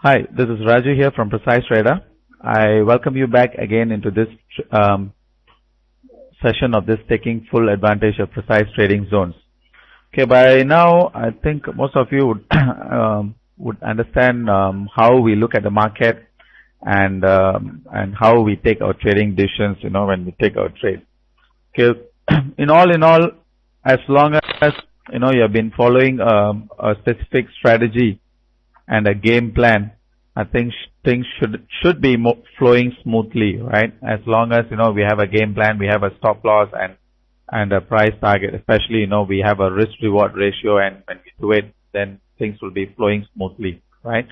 Hi, this is Raju here from Precise Trader. I welcome you back again into this session of this taking full advantage of precise trading zones. Okay, by now I think most of you would would understand how we look at the market and how we take our trading decisions. When we take our trade. Okay, in all, as long as you have been following a specific strategy and a game plan, I think things should be flowing smoothly, right? As long as we have a game plan, we have a stop loss and a price target. Especially we have a risk reward ratio, and when we do it, then things will be flowing smoothly, right?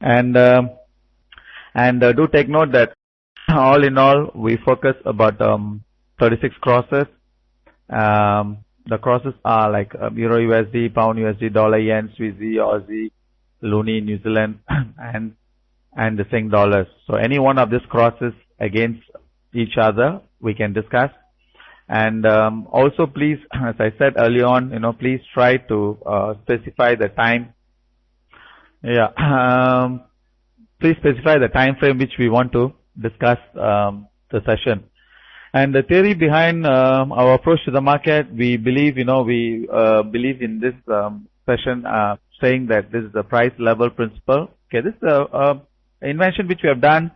And do take note that all in all, we focus about 36 crosses. The crosses are like Euro USD, Pound USD, Dollar Yen, Swiss-Z, Aussie, Loonie, New Zealand, and the Sing dollars. So any one of these crosses against each other, we can discuss. And also, please, as I said earlier on, please try to specify the time. Yeah, please specify the time frame which we want to discuss the session. And the theory behind our approach to the market, we believe, we believe in this session, saying that this is the price level principle. Okay, this is a invention which we have done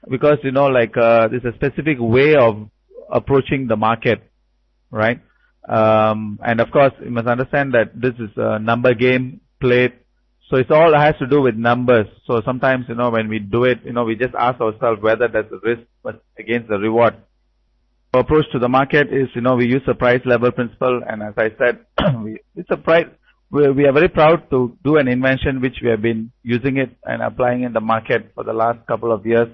because this is a specific way of approaching the market, right? And of course, you must understand that this is a number game played, so it's all has to do with numbers. So sometimes when we do it, we just ask ourselves whether there's a risk against the reward. Our approach to the market is we use the price level principle, and as I said, it's a price. We are very proud to do an invention which we have been using it and applying in the market for the last couple of years,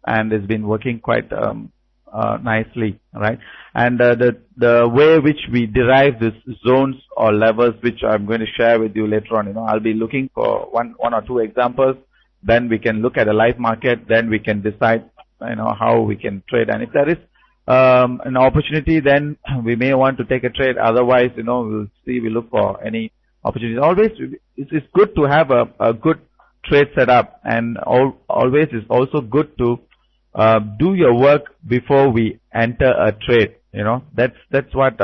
and it's been working quite nicely, right? And the way which we derive these zones or levels, which I'm going to share with you later on. I'll be looking for one or two examples. Then we can look at a live market. Then we can decide how we can trade. And if there is an opportunity, then we may want to take a trade. Otherwise, we'll see. We look for any opportunities. Always, it's good to have a good trade setup, and always it's also good to do your work before we enter a trade. That's what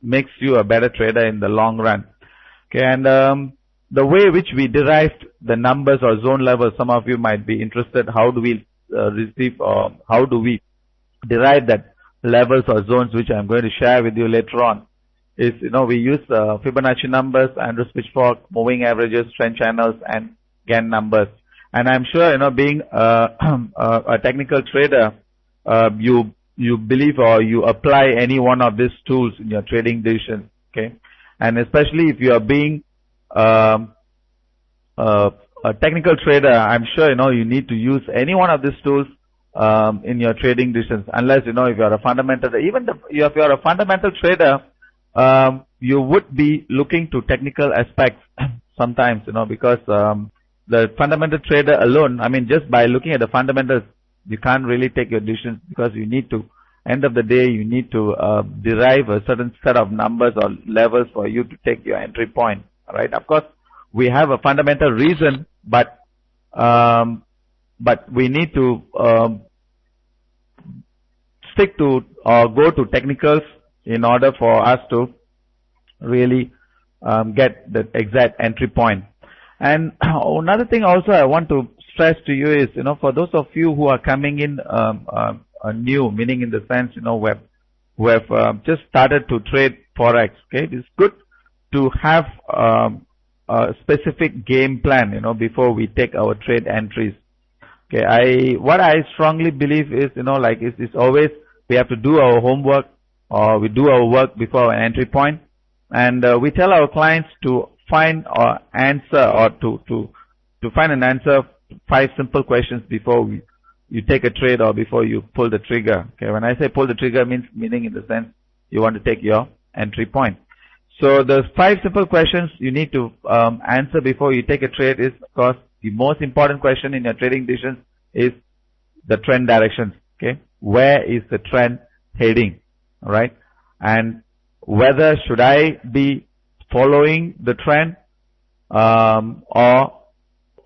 makes you a better trader in the long run. Okay, and the way which we derived the numbers or zone levels, some of you might be interested. How do we receive, or how do we derive that levels or zones, which I'm going to share with you later on? Is we use Fibonacci numbers, Andrews pitchfork, moving averages, trend channels, and Gann numbers. And I'm sure being a technical trader, you believe or you apply any one of these tools in your trading decisions. Okay, and especially if you are being a technical trader, I'm sure you need to use any one of these tools in your trading decisions. Unless if you are a fundamental, even if you are a fundamental trader, you would be looking to technical aspects sometimes, because the fundamental trader alone, just by looking at the fundamentals, you can't really take your decisions, because you need to, end of the day, you need to derive a certain set of numbers or levels for you to take your entry point. All right. Of course, we have a fundamental reason, but we need to stick to or go to technicals in order for us to really get the exact entry point. And another thing also I want to stress to you is, for those of you who are coming in new, meaning in the sense, who have just started to trade Forex, okay, it's good to have a specific game plan, before we take our trade entries. Okay, what I strongly believe is, it's always we have to do our homework, or we do our work before an entry point, and we tell our clients to find an answer, or to find an answer, 5 simple questions before you take a trade or before you pull the trigger. Okay, when I say pull the trigger, meaning in the sense you want to take your entry point. So the 5 simple questions you need to answer before you take a trade is, of course, the most important question in your trading decisions is the trend directions. Okay, where is the trend heading? All right, and whether should I be following the trend or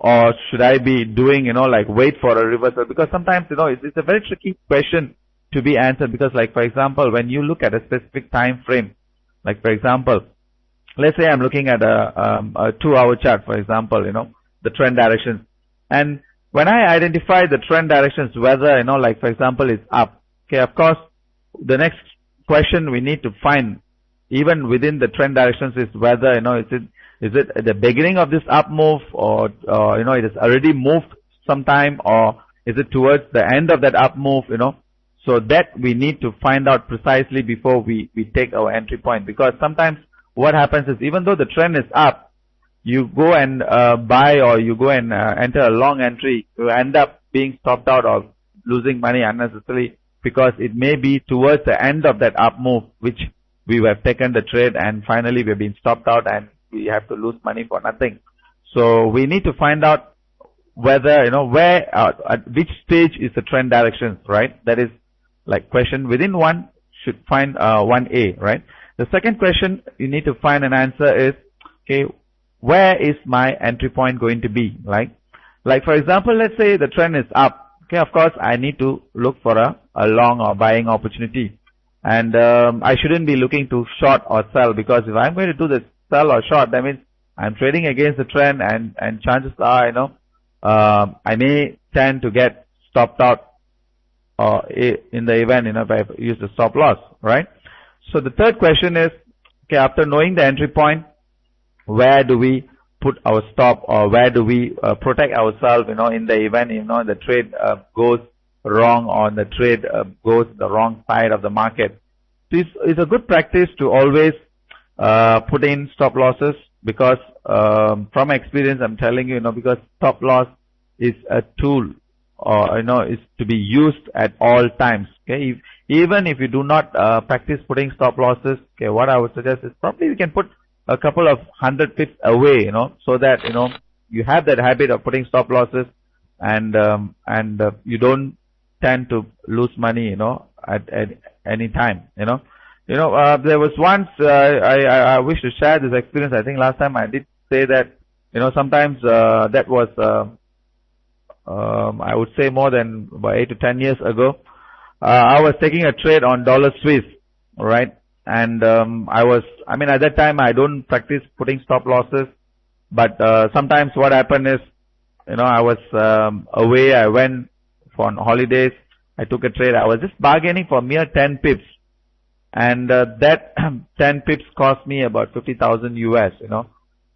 or should I be doing, like wait for a reversal? Because sometimes, it's a very tricky question to be answered, because like, for example, when you look at a specific time frame, like for example, let's say I'm looking at a 2-hour chart, for example, the trend directions. And when I identify the trend directions, whether, like for example, it's up, okay, of course, the next question we need to find, even within the trend directions, is whether, is it at the beginning of this up move, or it has already moved sometime, or is it towards the end of that up move, So that we need to find out precisely before we take our entry point. Because sometimes what happens is, even though the trend is up, you go and buy, or you go and enter a long entry, you end up being stopped out or losing money unnecessarily, because it may be towards the end of that up move which we have taken the trade, and finally we've been stopped out and we have to lose money for nothing. So we need to find out whether, where, at which stage is the trend directions, right? That is like question within one should find 1A, right? The second question you need to find an answer is, okay, where is my entry point going to be? Like for example, let's say the trend is up. Okay, of course, I need to look for a long or buying opportunity. And I shouldn't be looking to short or sell, because if I'm going to do this sell or short, that means I'm trading against the trend, and chances are, I may tend to get stopped out in the event, if I use the stop loss, right? So the third question is, okay, after knowing the entry point, where do we put our stop, or where do we protect ourselves, in the event, the trade goes wrong, or the trade goes the wrong side of the market. So it's a good practice to always put in stop losses, because from experience I'm telling you, because stop loss is a tool, or is to be used at all times. Okay, even if you do not practice putting stop losses, okay, what I would suggest is probably you can put a couple of 100 pips away, so that you have that habit of putting stop losses, and you don't tend to lose money, at any time. There was once I wish to share this experience. I think last time I did say that sometimes that was I would say more than about 8 to 10 years ago. I was taking a trade on dollar Swiss, right? And at that time I don't practice putting stop losses, but sometimes what happened is, I was away. I went for holidays. I took a trade. I was just bargaining for mere 10 pips, and that 10 pips cost me about 50,000 US.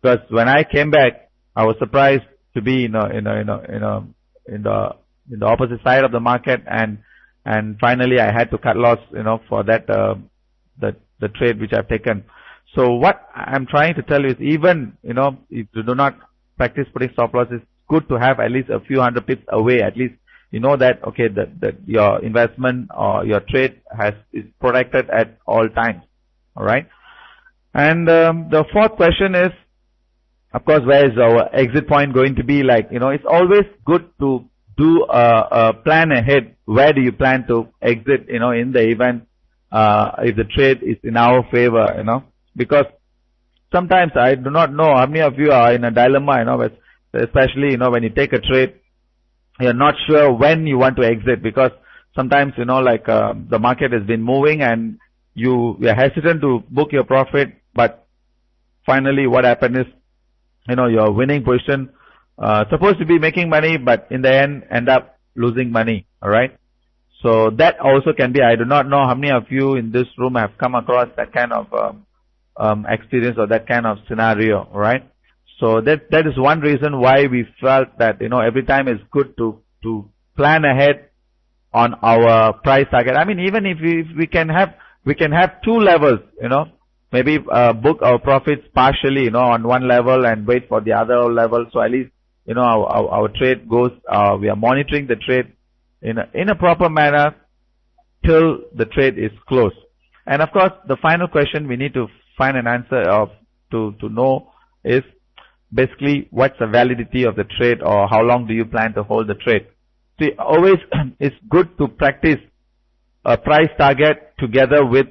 Because when I came back, I was surprised to be in the opposite side of the market, and finally I had to cut loss, for that the trade which I've taken. So what I'm trying to tell you is, even if you do not practice putting stop loss, it's good to have at least a few hundred pips away. At least that, okay, that your investment or your trade is protected at all times. All right. And the fourth question is, of course, where is our exit point going to be? It's always good to do a plan ahead. Where do you plan to exit, in the event if the trade is in our favor, because sometimes I do not know how many of you are in a dilemma, especially, when you take a trade, you're not sure when you want to exit, because sometimes, the market has been moving and you're hesitant to book your profit, but finally what happened is, your winning position, supposed to be making money, but in the end up losing money, alright? So that also can be, I do not know how many of you in this room have come across that kind of experience or that kind of scenario, right? So that is one reason why we felt that, every time it's good to plan ahead on our price target. Even if we can have two levels, maybe book our profits partially, on one level and wait for the other level. So at least, our trade goes, we are monitoring the trade in a proper manner till the trade is closed. And of course, the final question we need to find an answer of to know is basically what's the validity of the trade, or how long do you plan to hold the trade. See, always it's good to practice a price target together with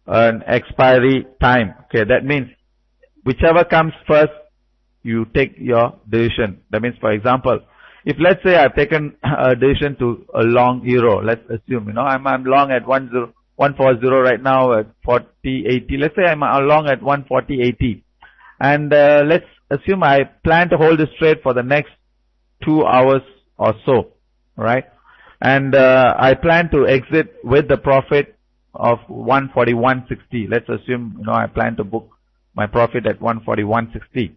an expiry time. Okay, that means whichever comes first, you take your decision. That means, for example, if let's say I've taken a decision to a long euro, let's assume, I'm long at 140 right now at 40.80. Let's say I'm long at 140.80. And let's assume I plan to hold this trade for the next 2 hours or so, right? And I plan to exit with the profit of 141.60. Let's assume, I plan to book my profit at 141.60.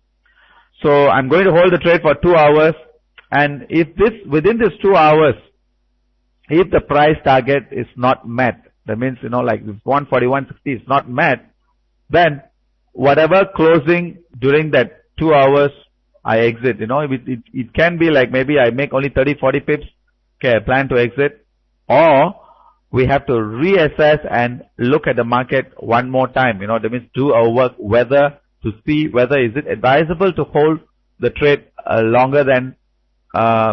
So I'm going to hold the trade for 2 hours, and if within this 2 hours, if the price target is not met, that means, like if 141.60 is not met, then whatever closing during that 2 hours, I exit. It can be like maybe I make only 30, 40 pips. Okay, I plan to exit. Or we have to reassess and look at the market one more time. That means do our work to see whether is it advisable to hold the trade longer than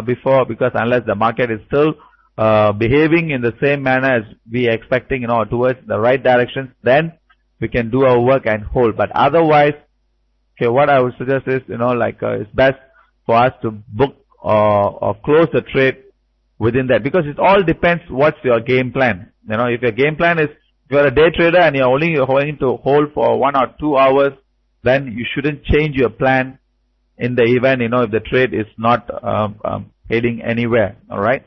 before, because unless the market is still behaving in the same manner as we expecting, towards the right direction, then we can do our work and hold. But otherwise, okay, what I would suggest is, it's best for us to book or close the trade within that, because it all depends what's your game plan. If your game plan is, if you're a day trader and you're only going to hold for 1 or 2 hours, then you shouldn't change your plan in the event, if the trade is not heading anywhere. All right.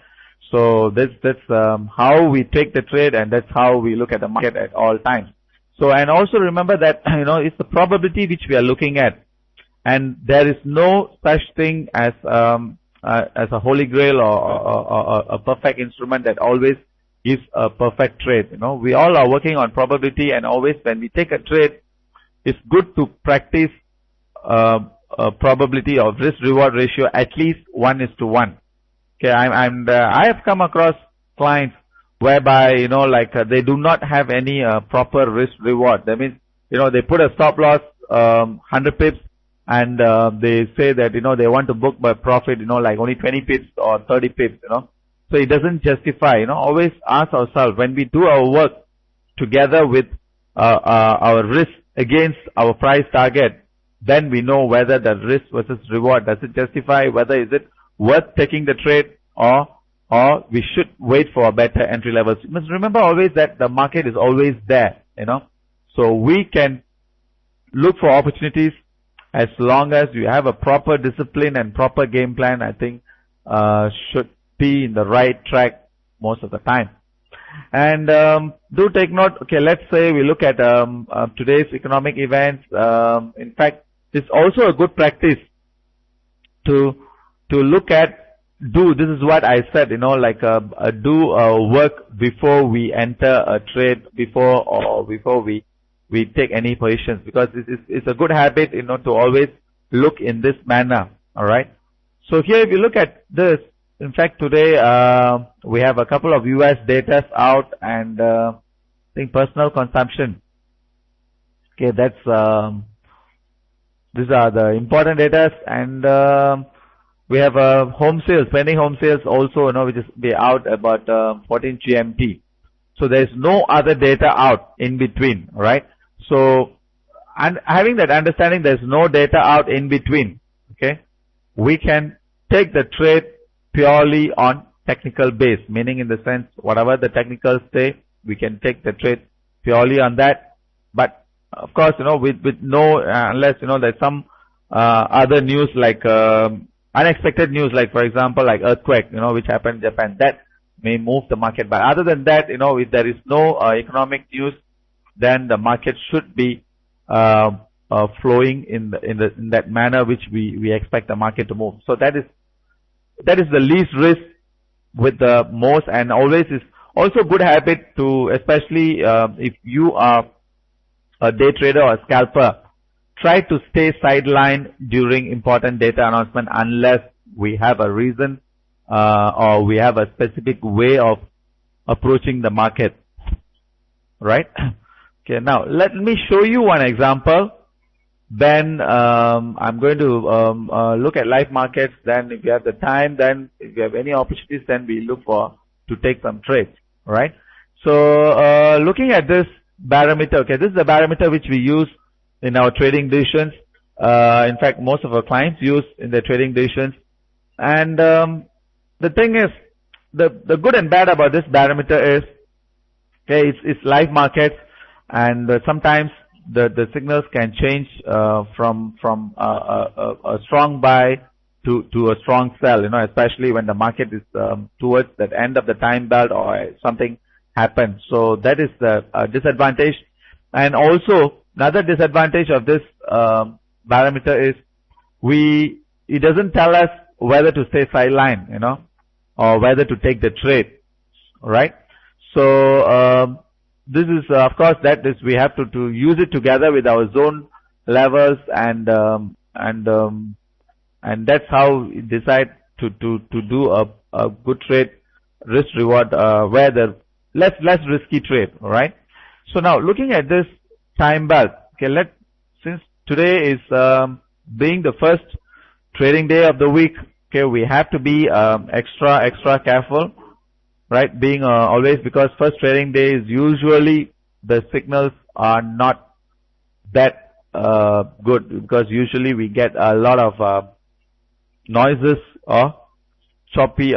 So that's how we take the trade, and that's how we look at the market at all times. So, and also remember that, it's the probability which we are looking at, and there is no such thing as a holy grail or a perfect instrument that always gives a perfect trade. We all are working on probability, and always when we take a trade, it's good to practice a probability of risk-reward ratio at least 1:1. Okay, I have come across clients whereby, they do not have any proper risk-reward. That means, they put a stop loss 100 pips, and they say that, they want to book by profit, like only 20 pips or 30 pips, So it doesn't justify, always ask ourselves, when we do our work together with our risk against our price target, then we know whether the risk versus reward, does it justify, whether is it worth taking the trade, or we should wait for a better entry levels. You must remember always that the market is always there, So we can look for opportunities as long as you have a proper discipline and proper game plan. I think should be in the right track most of the time. And do take note. Okay, let's say we look at today's economic events. In fact, it's also a good practice to look at, this is what I said, do work before we enter a trade, before we take any positions, because it's a good habit, to always look in this manner. All right. So here, if you look at this, in fact, today we have a couple of US data out, and I think personal consumption. Okay, that's these are the important data, and we have home sales, pending home sales also, which is be out about 14 GMT. So there is no other data out in between, right? So, and having that understanding, there is no data out in between. Okay, we can take the trade purely on technical base, meaning in the sense whatever the technicals say, we can take the trade purely on that. But of course, with no unless there's some other news like unexpected news, like for example, like earthquake, which happened in Japan, that may move the market. But other than that, if there is no economic news, then the market should be flowing in that manner which we expect the market to move. So that is the least risk with the most, and always is also good habit to, especially if you are a day trader or a scalper, try to stay sidelined during important data announcement unless we have a reason or we have a specific way of approaching the market. Right? Okay, now let me show you one example. Then I'm going to look at live markets. Then if you have the time, then if you have any opportunities, then we look to take some trades. Right? So looking at this barometer, okay, this is the barometer which we use in our trading decisions. In fact, most of our clients use in their trading decisions. And the thing is, the good and bad about this barometer is, okay, it's live markets, and sometimes the signals can change from a strong buy to a strong sell, especially when the market is towards that end of the time belt or something happens. So that is the disadvantage. And also another disadvantage of this barometer is it doesn't tell us whether to stay sideline, or whether to take the trade, right? So this is, of course, we have to use it together with our zone levels, and that's how we decide to do a good trade, risk reward, where the less risky trade, all right? So now looking at this time belt, okay, since today is being the first trading day of the week, okay, we have to be extra careful, right? Being always, because first trading day is usually the signals are not that good, because usually we get a lot of noises or choppy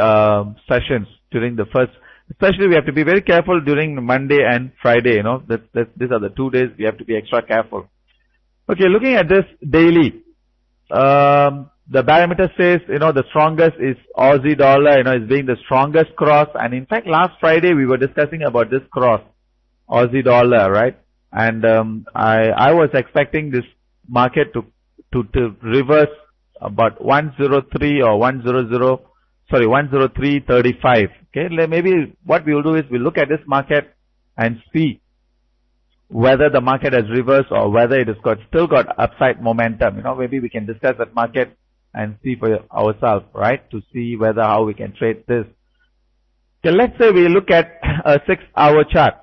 sessions during the first. Especially we have to be very careful during Monday and Friday, these are the 2 days we have to be extra careful. Okay, looking at this daily, the barometer says, the strongest is Aussie dollar, is being the strongest cross. And in fact, last Friday we were discussing about this cross, Aussie dollar, right? And I was expecting this market to reverse about 103 or 103.35. Okay, maybe what we will do is we'll look at this market and see whether the market has reversed or whether it has still got upside momentum. Maybe we can discuss that market and see for ourselves, right? To see how we can trade this. Okay, let's say we look at a 6-hour chart.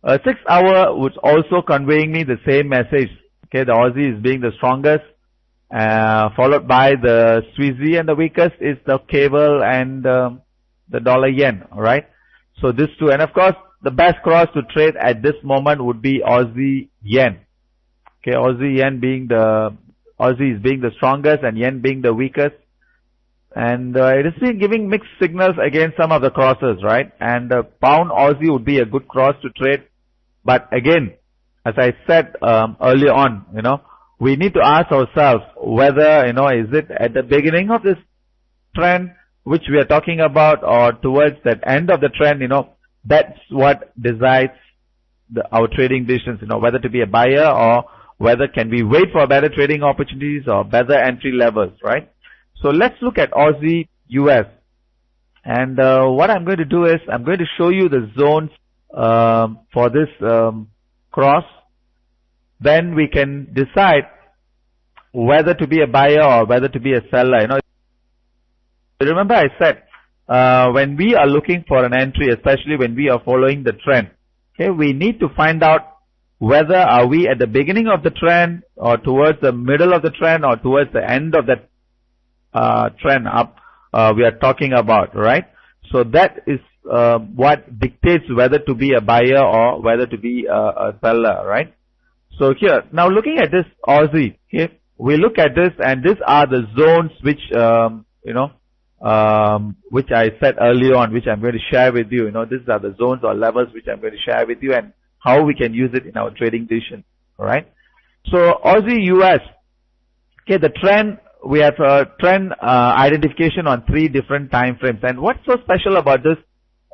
A 6-hour was also conveying me the same message. Okay, the Aussie is being the strongest, followed by the Swiss, and the weakest is the cable and the dollar yen, right? So these two, and of course the best cross to trade at this moment would be Aussie yen. Okay, Aussie is being the strongest and yen being the weakest, and it is giving mixed signals against some of the crosses, right? And pound Aussie would be a good cross to trade, but again, as I said earlier on, we need to ask ourselves whether, is it at the beginning of this trend which we are talking about, or towards that end of the trend, that's what decides our trading decisions, whether to be a buyer or whether can we wait for better trading opportunities or better entry levels, right? So let's look at Aussie US. And what I'm going to do is I'm going to show you the zones for this cross. Then we can decide whether to be a buyer or whether to be a seller. Remember I said, when we are looking for an entry, especially when we are following the trend, okay, we need to find out whether are we at the beginning of the trend or towards the middle of the trend or towards the end of that trend up we are talking about, right? So that is what dictates whether to be a buyer or whether to be a seller, right? So here, now looking at this Aussie, okay, we look at this, and these are the zones which, which I said earlier on, which I'm going to share with you. These are the zones or levels which I'm going to share with you and how we can use it in our trading decision. Alright. So Aussie US, okay, the trend, we have trend identification on 3 different time frames. And what's so special about this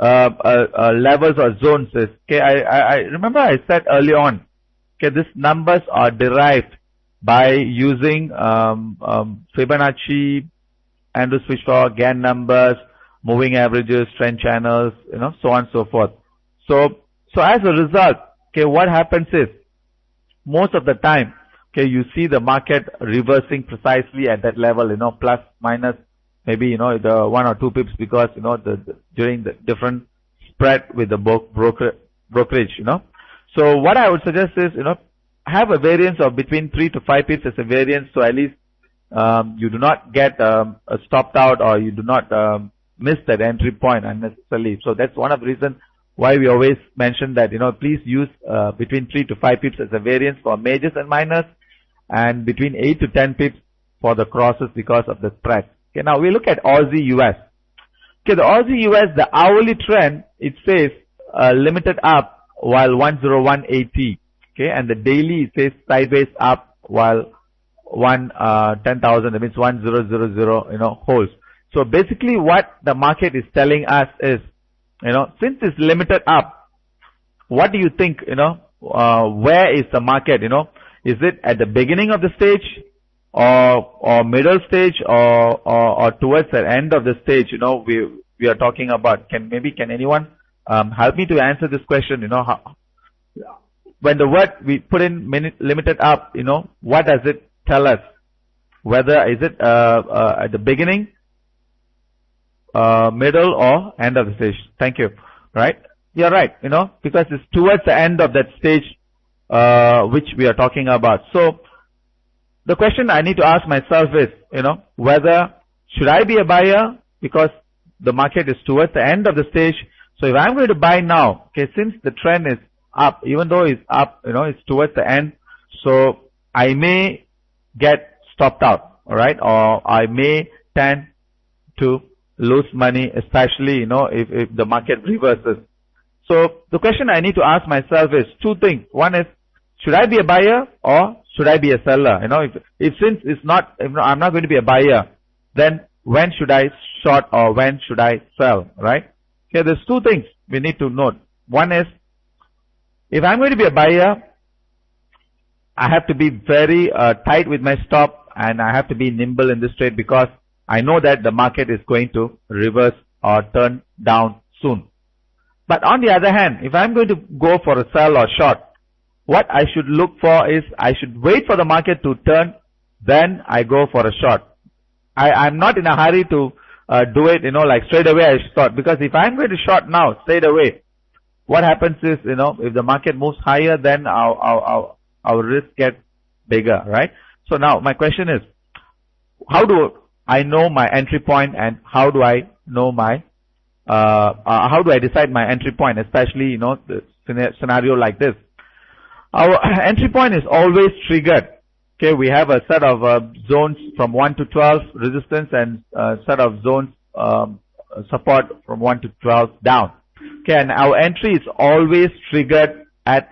levels or zones is, okay, I remember I said earlier on, okay, these numbers are derived by using Fibonacci, Andrews Fishbach, Gann numbers, moving averages, trend channels, so on and so forth. So as a result, okay, what happens is, most of the time, okay, you see the market reversing precisely at that level, plus, minus, maybe, the 1 or 2 pips, because, during the different spread with the brokerage, So what I would suggest is, have a variance of between 3 to 5 pips as a variance, so at least you do not get stopped out, or you do not miss that entry point unnecessarily. So that's one of the reasons why we always mention that, please use between 3 to 5 pips as a variance for majors and minors, and between 8 to 10 pips for the crosses because of the spread. Okay, now we look at Aussie US. Okay, the Aussie US, the hourly trend, it says limited up while 101.80. Okay, and the daily it says sideways up while 10,000, that means 1000, holds. So basically what the market is telling us is, since it's limited up, what do you think, where is the market, is it at the beginning of the stage or middle stage or towards the end of the stage, we are talking about? Can anyone help me to answer this question? When the word we put in limited up, what does it tell us? Whether is it at the beginning, middle or end of the stage? Thank you. Right? You're right, because it's towards the end of that stage which we are talking about. So the question I need to ask myself is, whether should I be a buyer because the market is towards the end of the stage. So if I'm going to buy now, okay, since the trend is up, even though it's up, it's towards the end, so I may get stopped out, alright, or I may tend to lose money, especially, if the market reverses. So the question I need to ask myself is two things. One is, should I be a buyer or should I be a seller? If since it's not, I'm not going to be a buyer, then when should I short or when should I sell, right? Okay, there's two things we need to note. One is, if I'm going to be a buyer, I have to be very tight with my stop and I have to be nimble in this trade because I know that the market is going to reverse or turn down soon. But on the other hand, if I'm going to go for a sell or short, what I should look for is I should wait for the market to turn, then I go for a short. I'm not in a hurry to do it, like straight away I short, because if I'm going to short now, straight away, what happens is, if the market moves higher, then our risk gets bigger, right? So now my question is, how do I know my entry point and how do I know my, how do I decide my entry point, especially, the scenario like this? Our entry point is always triggered. Okay, we have a set of zones from 1 to 12 resistance and a set of zones support from 1 to 12 down. Okay, and our entry is always triggered at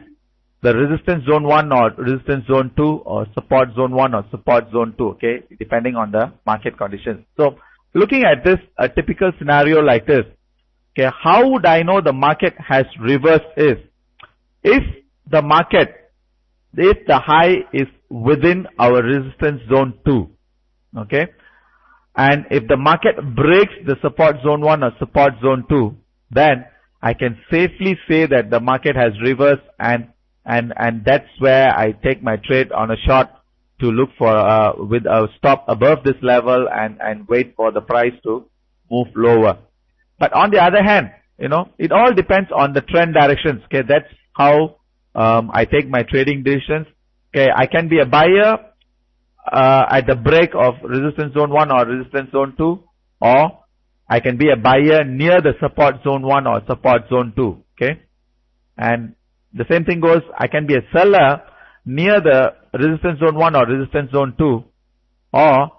the resistance zone 1 or resistance zone 2 or support zone 1 or support zone 2, okay, depending on the market conditions. So looking at this, a typical scenario like this, okay, how would I know the market has reversed is, if the high is within our resistance zone 2, okay, and if the market breaks the support zone 1 or support zone 2, then I can safely say that the market has reversed and that's where I take my trade on a short to look for with a stop above this level and wait for the price to move lower. But on the other hand, it all depends on the trend directions. Okay, that's how I take my trading decisions. Okay, I can be a buyer at the break of resistance zone 1 or resistance zone 2, or I can be a buyer near the support zone 1 or support zone 2. Okay, and the same thing goes, I can be a seller near the resistance zone 1 or resistance zone 2, or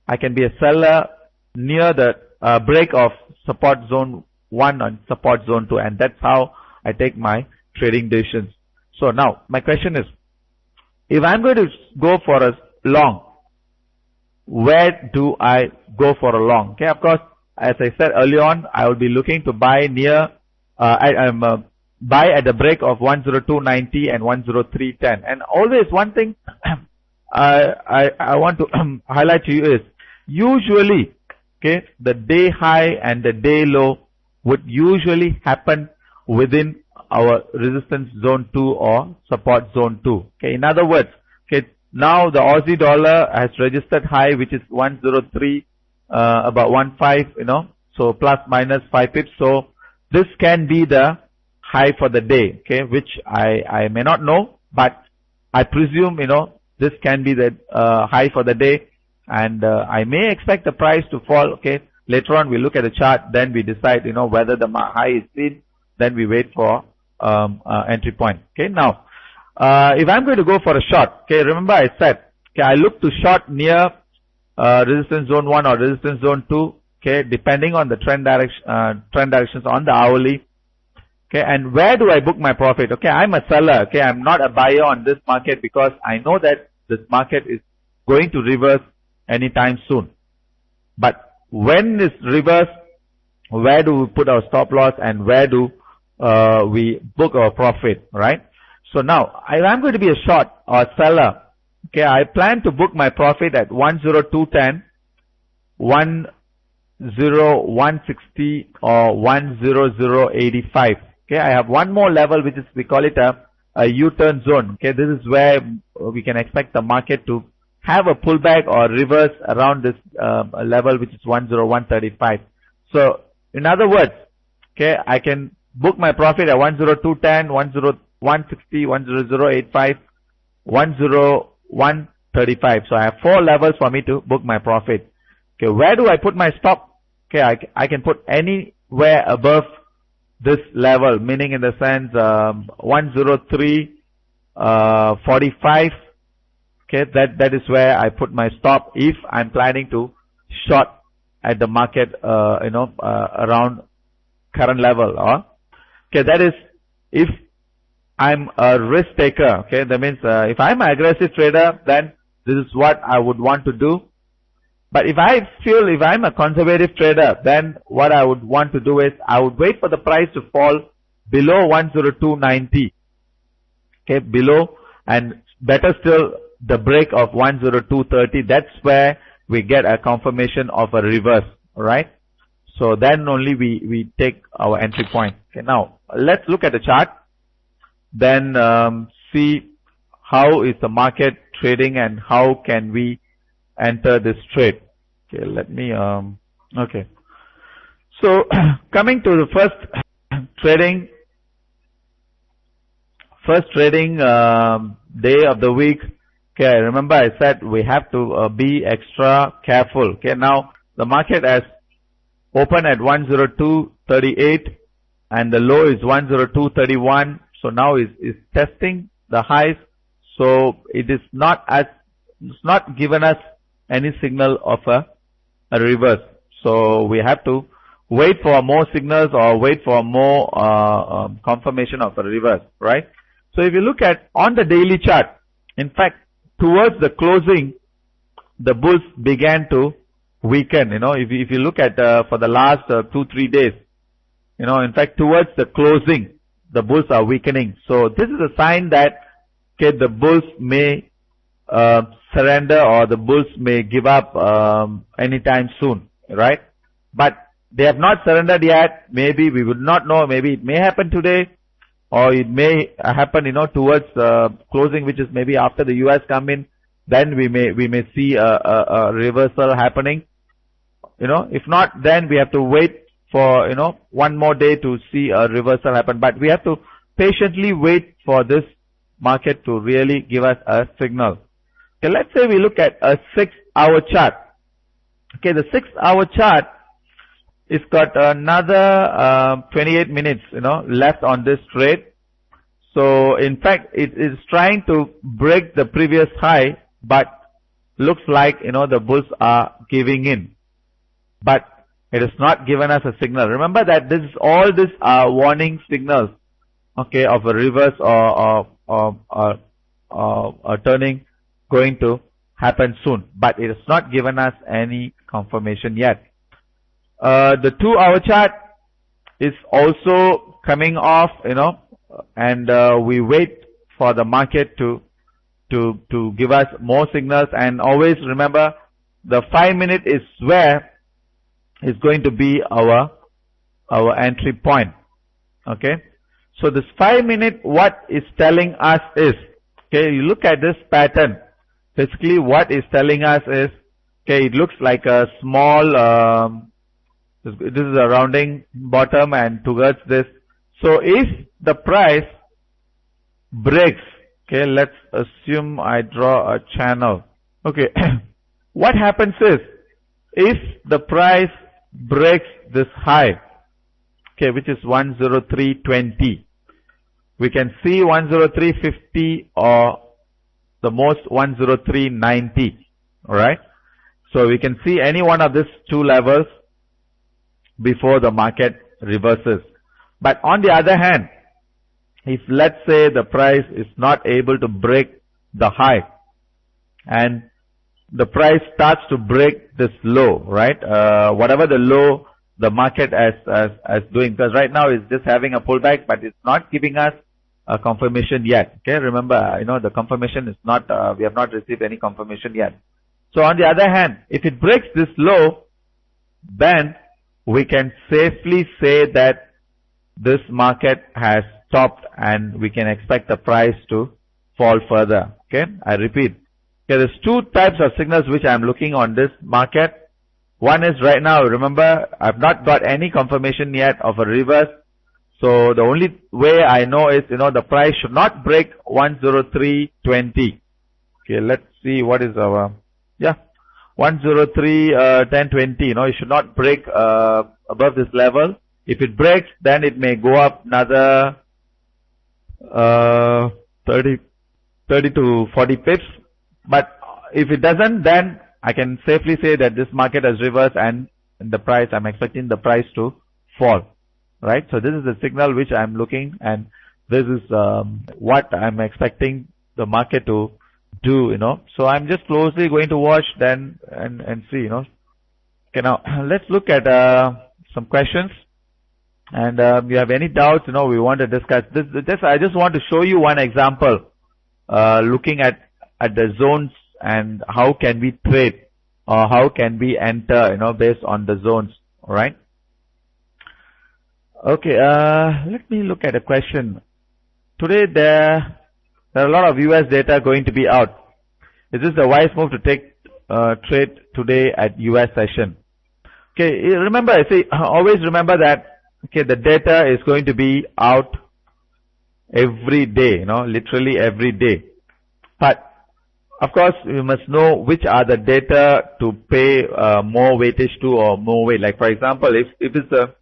I can be a seller near the break of support zone 1 and support zone 2, and that's how I take my trading decisions. So now my question is, if I'm going to go for a long, where do I go for a long? Okay, of course, as I said earlier on, I will be looking to buy near, buy at the break of 102.90 and 103.10. And always one thing I want to highlight to you is, usually, okay, the day high and the day low would usually happen within our resistance zone 2 or support zone 2. Okay, in other words, okay, now the Aussie dollar has registered high, which is 103, about 15, so plus minus 5 pips. So this can be the high for the day, okay, which I may not know, but I presume, this can be the high for the day, and I may expect the price to fall. Okay, later on we look at the chart, then we decide, whether the high is seen, then we wait for entry point. Okay, now if I'm going to go for a short, okay, remember I said Okay, I look to short near resistance zone 1 or resistance zone 2. Okay, depending on the trend directions on the hourly. Okay, and where do I book my profit? Okay, I'm a seller. Okay, I'm not a buyer on this market because I know that this market is going to reverse anytime soon. But when this reverse, where do we put our stop loss and where do we book our profit, right? So now, I'm going to be a short or seller. Okay, I plan to book my profit at 10210, 10160 or 10085. Okay, I have one more level which is, we call it a U-turn zone. Okay, this is where we can expect the market to have a pullback or reverse around this level which is 10135. So in other words, okay, I can book my profit at 10210, 10160, 10085, 10135. So I have 4 levels for me to book my profit. Okay, where do I put my stop? Okay, I can put anywhere above this level, meaning in the sense 103.45. Okay, that is where I put my stop if I'm planning to short at the market, around current level. Okay, that is if I'm a risk taker. Okay, that means if I'm an aggressive trader, then this is what I would want to do. But if I'm a conservative trader, then what I would want to do is I would wait for the price to fall below 102.90. Okay, below, and better still the break of 102.30. That's where we get a confirmation of a reverse. Alright. So then only we take our entry point. Okay, now let's look at the chart. Then see how is the market trading and how can we enter this trade. Okay, let me okay. So coming to the first trading day of the week. Okay, remember I said we have to be extra careful. Okay, now the market has opened at 102.38 and the low is 102.31. So now is testing the highs. So it is not given us any signal of a reverse. So we have to wait for more signals or wait for more confirmation of a reverse, right? So if you look at on the daily chart, in fact, towards the closing, the bulls began to weaken. If you look at for the last 2-3 days, in fact, towards the closing, the bulls are weakening. So this is a sign that okay, the bulls may surrender or the bulls may give up anytime soon, right? But they have not surrendered yet. Maybe we would not know. Maybe it may happen today, or it may happen, towards closing, which is maybe after the US come in. Then we may see a reversal happening. If not, then we have to wait for one more day to see a reversal happen. But we have to patiently wait for this market to really give us a signal. Okay, let's say we look at a 6-hour chart. Okay, the 6-hour chart is got another 28 minutes, left on this trade. So in fact, it is trying to break the previous high, but looks like the bulls are giving in. But it has not given us a signal. Remember that all these are warning signals, okay, of a reverse or a turning going to happen soon. But it has not given us any confirmation yet. The 2-hour chart is also coming off, and we wait for the market to give us more signals. And always remember, the 5-minute is where is going to be our entry point. Okay, so this 5-minute, what is telling us is, okay, you look at this pattern. Basically, what is telling us is, okay, it looks like a small. This is a rounding bottom and towards this. So if the price breaks, okay, let's assume I draw a channel. Okay, what happens is, if the price breaks this high, okay, which is 103.20, we can see 103.50 or the most 103.90. Alright? So we can see any one of these two levels before the market reverses. But on the other hand, if let's say the price is not able to break the high and the price starts to break this low, right? Whatever the low the market as doing, because right now it's just having a pullback, but it's not giving us a confirmation yet. Okay, remember, the confirmation is not, we have not received any confirmation yet. So on the other hand, if it breaks this low, then we can safely say that this market has stopped and we can expect the price to fall further. Okay, I repeat. Okay, there's two types of signals which I'm looking on this market. One is right now, remember, I've not got any confirmation yet of a reverse. So the only way I know is, the price should not break 103.20. Okay, let's see what is our, 103.10.20. It should not break above this level. If it breaks, then it may go up another 30 to 40 pips. But if it doesn't, then I can safely say that this market has reversed and the price, I'm expecting the price to fall. Right? So this is the signal which I'm looking, and this is what I'm expecting the market to do, So I'm just closely going to watch then and see, Okay, now let's look at some questions. And if you have any doubts, we want to discuss this. I just want to show you one example, looking at the zones and how can we trade or how can we enter, based on the zones. All right. Okay. Let me look at a question. Today there are a lot of US data going to be out. Is this a wise move to take trade today at US session? Okay. Remember, always remember that. Okay, the data is going to be out every day. Literally every day. But of course, you must know which are the data to pay more weightage to or more weight. Like for example, if it's a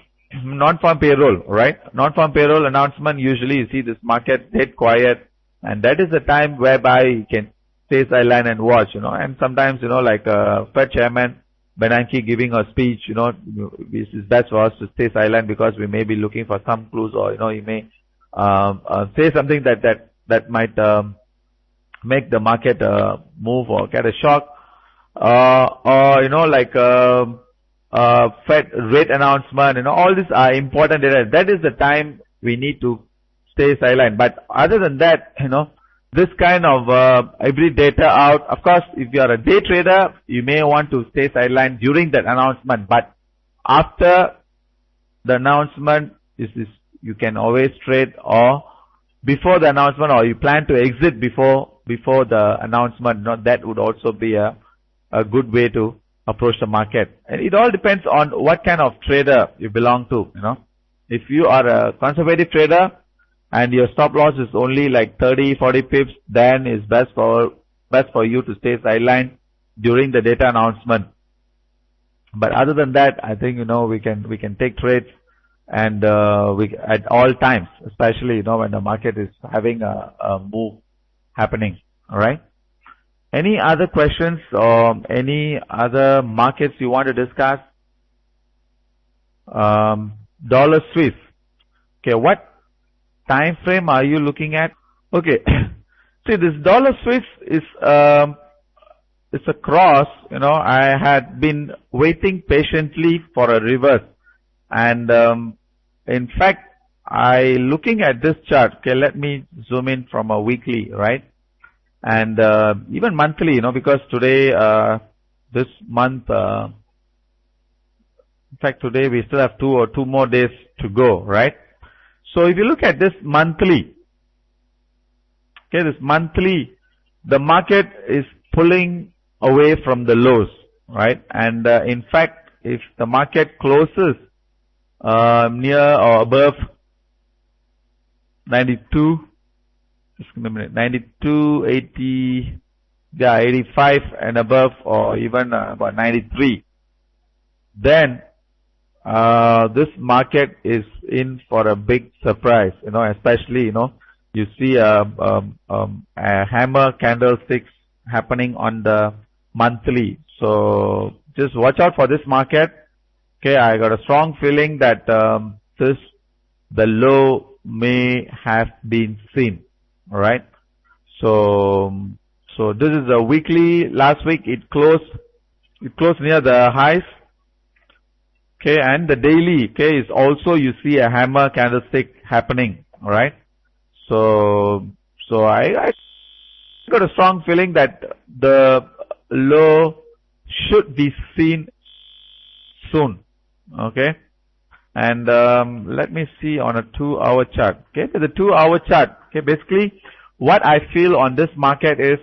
non-farm payroll, right? Non-farm payroll announcement, usually you see this market dead quiet, and that is the time whereby you can stay silent and watch, And sometimes, like Fed Chairman Bernanke giving a speech, it's best for us to stay silent because we may be looking for some clues, or he may say something that might make the market move or get a shock, or like Fed rate announcement. All these are important data. That is the time we need to stay silent. But other than that, this kind of every data out. Of course, if you are a day trader, you may want to stay silent during that announcement. But after the announcement, you can always trade, or before the announcement, or you plan to exit before the announcement. That would also be a good way to approach the market. And it all depends on what kind of trader you belong to. If you are a conservative trader and your stop loss is only like 30-40 pips, then it's best for you to stay sidelined during the data announcement. But other than that, I think we can take trades and at all times, especially when the market is having a move happening. All right. Any other questions or any other markets you want to discuss? Dollar Swiss. Okay, what time frame are you looking at? Okay, see, this dollar Swiss is it's a cross. I had been waiting patiently for a reverse, and in fact, looking at this chart. Okay, let me zoom in from a weekly, right? And even monthly, because today, this month, in fact, today we still have two more days to go, right? So if you look at this monthly, okay, the market is pulling away from the lows, right? And in fact, if the market closes near or above 92, just give me a minute, 92, 80, 85 and above, or even about 93, then this market is in for a big surprise, especially, you see a hammer candlesticks happening on the monthly. So just watch out for this market. Okay, I got a strong feeling that the low may have been seen. All right. So this is a weekly. Last week it closed near the highs. Okay, and the daily, okay, is also you see a hammer candlestick happening. All right. So I got a strong feeling that the low should be seen soon. Okay. And let me see on a 2-hour chart. Okay, the 2-hour chart. Okay, basically what I feel on this market is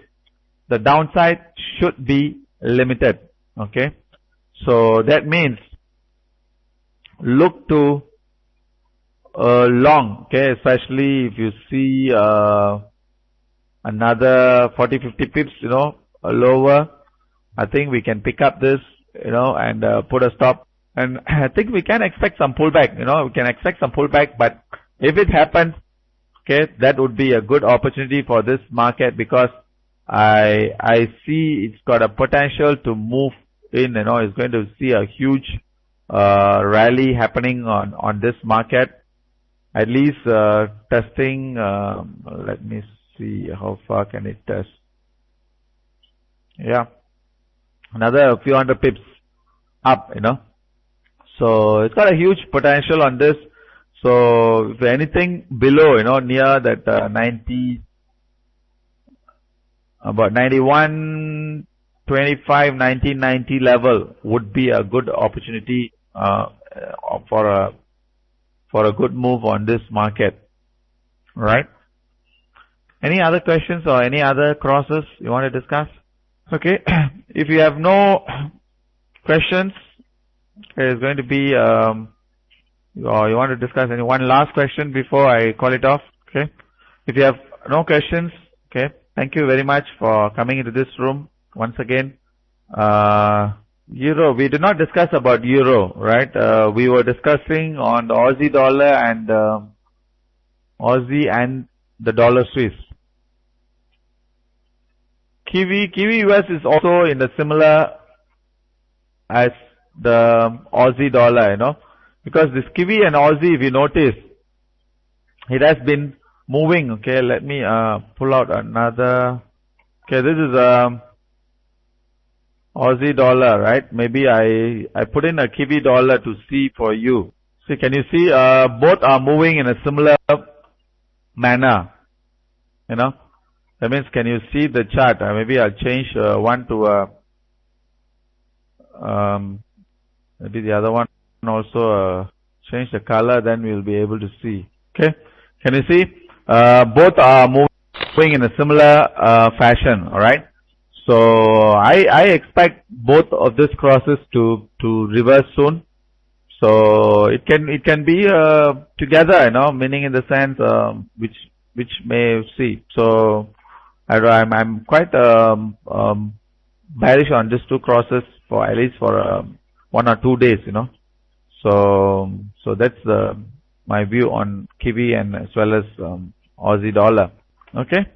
the downside should be limited. Okay, so that means look to long. Okay, especially if you see another 40-50 pips, lower. I think we can pick up this, and put a stop. And I think we can expect some pullback. We can expect some pullback. But if it happens, okay, that would be a good opportunity for this market, because I see it's got a potential to move in. It's going to see a huge rally happening on this market. At least testing. Let me see how far can it test. Yeah, another few hundred pips up. So it's got a huge potential on this. So if anything below, near that 90, about 91, 25, 1990 level would be a good opportunity for a good move on this market. Right? Any other questions or any other crosses you want to discuss? Okay. If you have no questions, there's going to be, or you want to discuss any one last question before I call it off. Okay. If you have no questions, okay, thank you very much for coming into this room once again. Euro, we did not discuss about euro, right? We were discussing on the Aussie dollar and Aussie and the dollar Swiss. Kiwi US is also in the similar as the Aussie dollar, because this Kiwi and Aussie, if you notice, it has been moving. Okay, let me pull out another. Okay, this is Aussie dollar, right? Maybe I put in a Kiwi dollar to see for you. See, can you see both are moving in a similar manner? That means, can you see the chart? Maybe I'll change one to maybe the other one also change the color, then we'll be able to see. Okay, can you see? Both are moving in a similar fashion. All right. So I expect both of these crosses to reverse soon. So it can be together, meaning in the sense which may see. So I'm quite bearish on these two crosses for at least for 1 or 2 days, So that's my view on Kiwi and as well as Aussie dollar. Okay.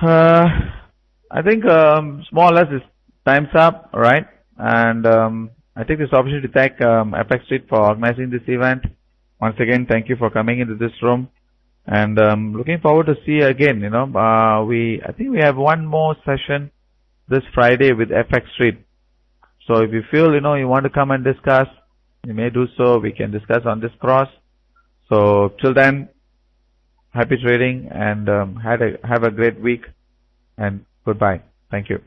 I think more or less it's time's up, right? And I take this opportunity to thank FX Street for organizing this event. Once again, thank you for coming into this room. And looking forward to see you again. I think we have one more session this Friday with FX Street. So if you feel you want to come and discuss, you may do so. We can discuss on this cross. So till then, happy trading and have a great week and goodbye. Thank you.